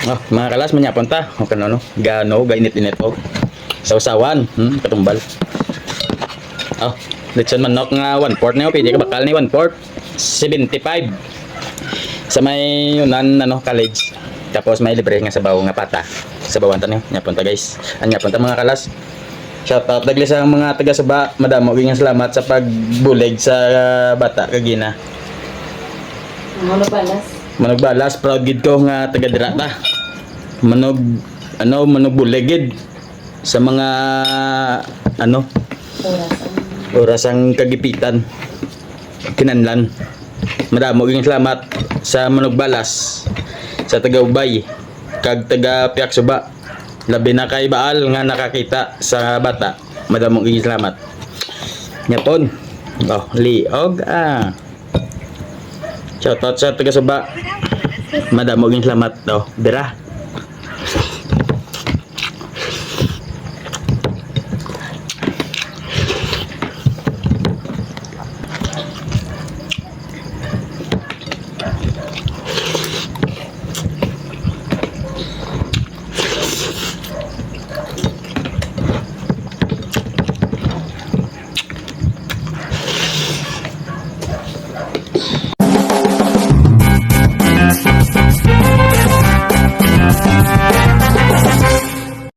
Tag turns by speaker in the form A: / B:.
A: Oh, mga kalas manyapon ta. O kano no? Gano gainit-init og sausawan, katumbal. Oh, lechon manok nga 1/4 na pwede ka bakal ni 1/4 75 sa may yunan ano college. Tapos may libre nga sabaw nga pata. Sabawan ta ni nyapon ta guys. Anyapon ta mga kalas. Shout out dagli sa mga taga Suba. Madamo gyud salamat sa pagbulig sa bata kagina. Manog balas proud gid ko nga taga dira ta. Manog buligid sa mga ano oras ang kagipitan kinanlan. Madamo gyud salamat sa manog balas sa taga Ubay kag taga Piak Suba. Labi na kay Baal nga nakakita sa bata. Madamo gyud salamat. Nyapon. Oh, liog Shout out sa taga Suba. Madamo gyud salamat. Oh, dira.